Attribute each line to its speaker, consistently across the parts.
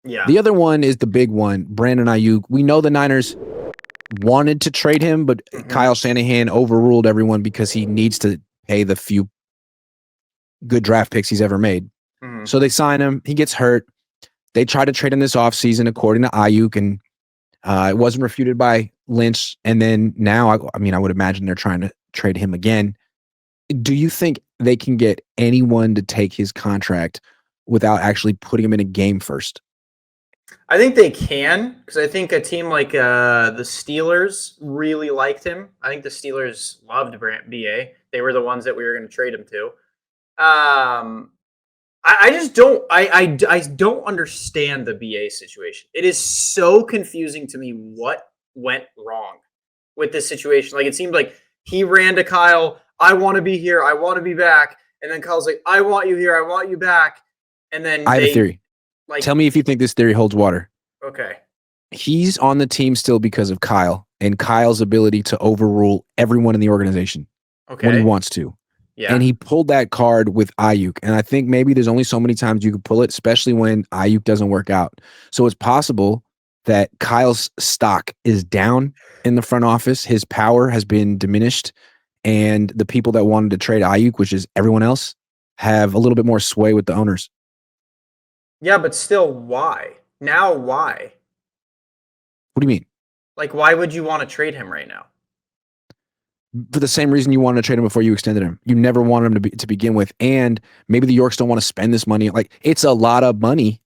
Speaker 1: Yeah.
Speaker 2: The other one is the big one, Brandon Aiyuk. We know the Niners wanted to trade him, but
Speaker 1: Hmm.
Speaker 2: Kyle Shanahan overruled everyone because he needs to pay the few good draft picks he's ever made.
Speaker 1: Hmm.
Speaker 2: So they sign him. He gets hurt. They try to trade him this offseason, according to Aiyuk, and it wasn't refuted by Lynch. And then now, I would imagine they're trying to trade him again. Do you think they can get anyone to take his contract without actually putting him in a game first?
Speaker 1: I think they can because I think a team like the Steelers really liked him. I think the Steelers loved BA. They were the ones that we were going to trade him to. I just don't I don't understand the BA situation. It is so confusing to me what went wrong with this situation. Like it seemed like he ran to Kyle, I want to be here, I want to be back, and then Kyle's like, I want you here, I want you back, and then
Speaker 2: I have a
Speaker 1: they
Speaker 2: theory.
Speaker 1: like
Speaker 2: Tell me if you think this theory holds water.
Speaker 1: okay,
Speaker 2: He's on the team still because of Kyle and Kyle's ability to overrule everyone in the organization when he
Speaker 1: okay,
Speaker 2: wants to. And
Speaker 1: yeah,
Speaker 2: he pulled that card with Aiyuk. And I think maybe there's only so many times you could pull it, especially when Aiyuk doesn't work out. So it's possible that Kyle's stock is down in the front office. His power has been diminished. And the people that wanted to trade Aiyuk, which is everyone else, have a little bit more sway with the owners.
Speaker 1: yeah, but still, why now? Why?
Speaker 2: What do you mean?
Speaker 1: Like, why would you want to trade him right now?
Speaker 2: For the same reason you wanted to trade him before you extended him. You never wanted him to begin with. And maybe the Yorks don't want to spend this money. Like, it's a lot of money.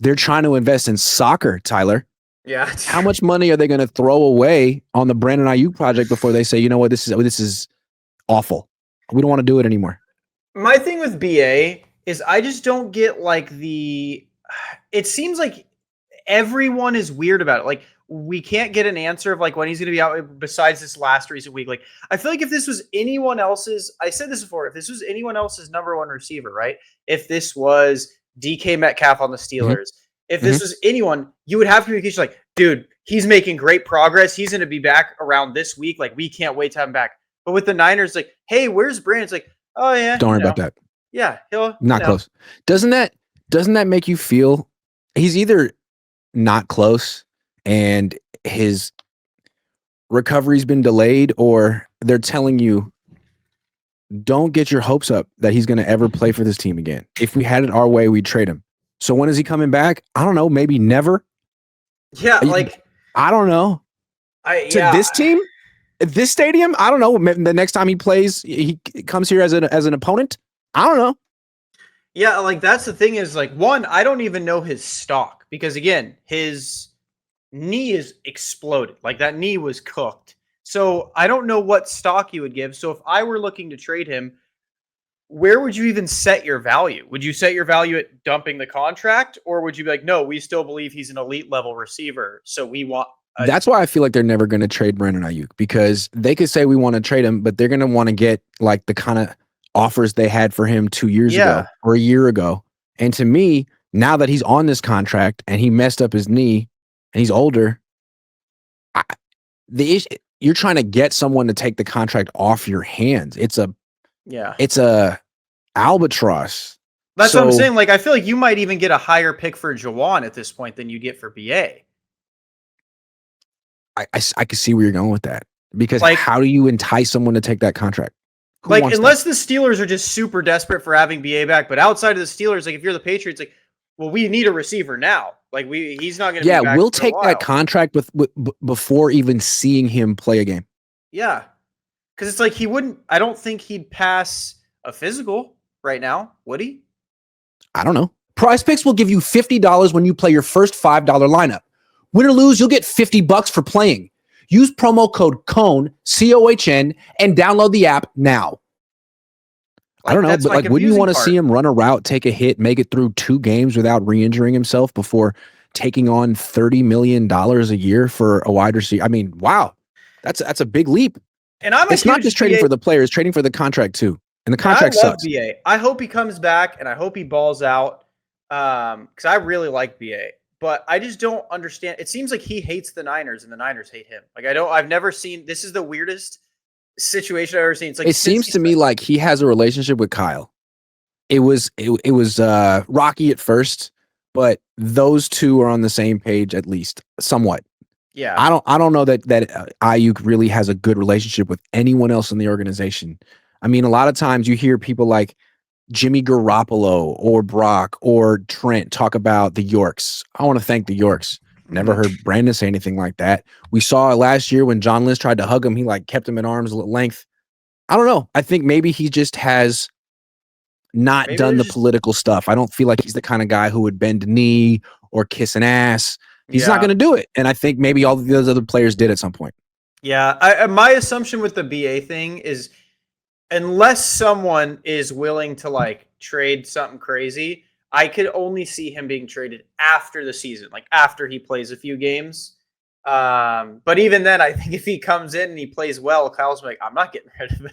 Speaker 2: They're trying to invest in soccer, Tyler.
Speaker 1: Yeah,
Speaker 2: How much money are they going to throw away on the Brandon Aiyuk project before they say, you know what, this is awful. We don't want to do it anymore.
Speaker 1: my thing with BA is I just don't get like the. It seems like everyone is weird about it. Like we can't get an answer of like when he's going to be out. Besides this last recent week, like I feel like if this was anyone else's, I said this before. If this was anyone else's number one receiver, right? If this was DK Metcalf on the
Speaker 2: Mm-hmm.
Speaker 1: Steelers, if
Speaker 2: Mm-hmm.
Speaker 1: this was anyone, you would have communication like, dude, he's making great progress. He's going to be back around this week. Like we can't wait to have him back. But with the Niners, like, hey, where's Brandon? It's like, oh yeah,
Speaker 2: Don't worry about that.
Speaker 1: yeah, he'll,
Speaker 2: Not close. Doesn't that make you feel he's either not close and his recovery's been delayed, or they're telling you don't get your hopes up that he's going to ever play for this team again. If we had it our way, we'd trade him. So when is he coming back? I don't know. Maybe never.
Speaker 1: yeah, like
Speaker 2: I don't know. To this team, this stadium, I don't know. The next time he plays, he comes here as an opponent. I don't know.
Speaker 1: Yeah, like that's the thing is like one, I don't even know his stock because again, his knee is exploded. Like that knee was cooked. So I don't know what stock you would give. So if I were looking to trade him, where would you even set your value? Would you set your value at dumping the contract, or would you be like, no, we still believe he's an elite level receiver, so we want
Speaker 2: That's why I feel like they're never going to trade Brandon Aiyuk, because they could say we want to trade him, but they're going to want to get like the kind of offers they had for him 2 years ago or a year ago. And to me, now that he's on this contract and he messed up his knee and he's older, the issue, you're trying to get someone to take the contract off your hands. It's a albatross.
Speaker 1: That's what I'm saying. Like, I feel like you might even get a higher pick for Jawan at this point than you get for BA.
Speaker 2: I can see where you're going with that, because
Speaker 1: like,
Speaker 2: how do you entice someone to take that contract?
Speaker 1: Who like, unless the Steelers are just super desperate for having BA back, but outside of the Steelers, like if you're the Patriots, like, well, we need a receiver now. Like he's not going to.
Speaker 2: Yeah,
Speaker 1: be back
Speaker 2: we'll
Speaker 1: for
Speaker 2: take that contract with before even seeing him play a game.
Speaker 1: Yeah, because it's like he wouldn't. I don't think he'd pass a physical right now, would he?
Speaker 2: I don't know. Prize Picks will give you $50 when you play your first $5 lineup. Win or lose, you'll get $50 for playing. Use promo code COHN, COHN, and download the app now. Like, I don't know, but like, wouldn't you want to see him run a route, take a hit, make it through 2 games without re-injuring himself before taking on $30 million a year for a wide receiver? I mean, wow, that's a big leap.
Speaker 1: And
Speaker 2: it's not just trading for the players, trading for the contract too. And the contract sucks.
Speaker 1: BA. I hope he comes back and I hope he balls out, because I really like BA. But I just don't understand. It seems like he hates the Niners and the Niners hate him. Like I've never seen. This is the weirdest situation I've ever seen. It's like
Speaker 2: it seems to me like he has a relationship with Kyle. It was rocky at first, but those two are on the same page at least somewhat.
Speaker 1: Yeah.
Speaker 2: I don't know that Ayuk really has a good relationship with anyone else in the organization. I mean, a lot of times you hear people like Jimmy Garoppolo or Brock or Trent talk about the Yorks. I want to thank the Yorks. Never heard Brandon say anything like that. We saw it last year when John Lynch tried to hug him. He like kept him at arm's length. I don't know. I think maybe he just has not
Speaker 1: Maybe
Speaker 2: done the
Speaker 1: there's just
Speaker 2: political stuff. I don't feel like he's the kind of guy who would bend a knee or kiss an ass. He's not
Speaker 1: yeah.
Speaker 2: going to do it. And I think maybe all of those other players did at some point.
Speaker 1: Yeah. My assumption with the BA thing is unless someone is willing to like trade something crazy, I could only see him being traded after the season, like after he plays a few games. But even then, I think if he comes in and he plays well, Kyle's like, I'm not getting rid of him.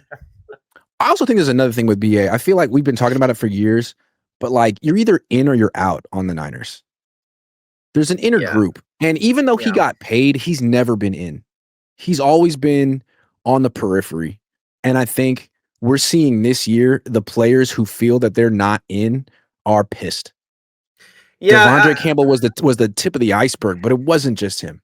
Speaker 2: I also think there's another thing with BA. I feel like we've been talking about it for years, but like you're either in or you're out on the Niners. There's an inner
Speaker 1: Yeah.
Speaker 2: group. And even though he
Speaker 1: Yeah.
Speaker 2: got paid, he's never been in. He's always been on the periphery. And I think we're seeing this year the players who feel that they're not in are pissed.
Speaker 1: Yeah.
Speaker 2: Devondre Campbell was the tip of the iceberg, but it wasn't just him.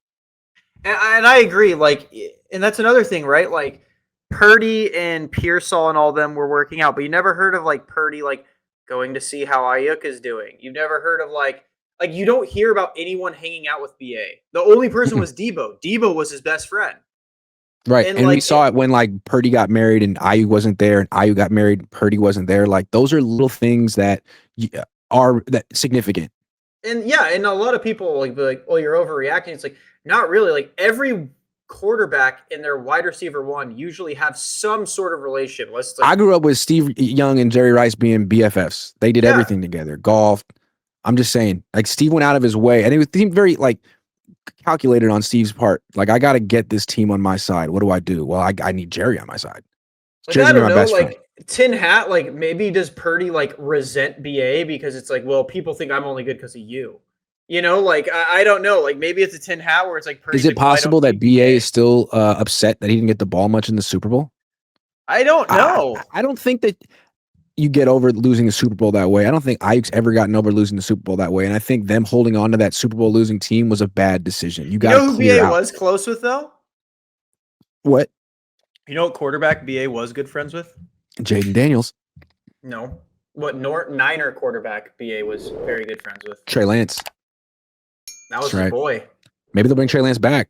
Speaker 1: And I agree. Like, and that's another thing, right? Like, Purdy and Pearsall and all them were working out, but you never heard of like Purdy like going to see how Ayuk is doing. You've never heard of like you don't hear about anyone hanging out with BA. The only person was Debo. Debo was his best friend.
Speaker 2: Right.
Speaker 1: And
Speaker 2: And we
Speaker 1: like
Speaker 2: saw it when like Purdy got married and Ayuk wasn't there and Ayuk got married, Purdy wasn't there. Like those are little things that are that significant.
Speaker 1: and yeah, and a lot of people like be like, "Oh, you're overreacting." It's like not really. Like every quarterback and their wide receiver one usually have some sort of relationship. Let's like,
Speaker 2: I grew up with Steve Young and Jerry Rice being BFFs. They did
Speaker 1: yeah,
Speaker 2: everything together, golfed. I'm just saying, like Steve went out of his way, and it seemed very like calculated on Steve's part. Like, I got to get this team on my side. What do I do? Well, I need Jerry on my side.
Speaker 1: like
Speaker 2: Jerry's
Speaker 1: I
Speaker 2: gonna be
Speaker 1: don't
Speaker 2: my
Speaker 1: know,
Speaker 2: best friend.
Speaker 1: like tin hat. Like maybe does Purdy like resent BA because it's like, well, people think I'm only good because of you. You know, like I don't know. Like maybe it's a tin hat where it's like
Speaker 2: Is
Speaker 1: Purdy's
Speaker 2: it
Speaker 1: like, well, I don't
Speaker 2: possible that
Speaker 1: need
Speaker 2: BA
Speaker 1: BA.
Speaker 2: is still upset that he didn't get the ball much in the Super Bowl?
Speaker 1: I don't
Speaker 2: I,
Speaker 1: know.
Speaker 2: I don't think that you get over losing the Super Bowl that way. I don't think Ayuk's ever gotten over losing the Super Bowl that way. And I think them holding on to that Super Bowl losing team was a bad decision. You
Speaker 1: You
Speaker 2: got to
Speaker 1: know who
Speaker 2: clear
Speaker 1: BA
Speaker 2: out.
Speaker 1: was close with though?
Speaker 2: What?
Speaker 1: You know what quarterback BA was good friends with?
Speaker 2: Jaden Daniels,
Speaker 1: No. What Niner quarterback BA was very good friends with?
Speaker 2: Trey Lance.
Speaker 1: That was
Speaker 2: That's
Speaker 1: his
Speaker 2: right.
Speaker 1: boy.
Speaker 2: Maybe they'll bring Trey Lance back.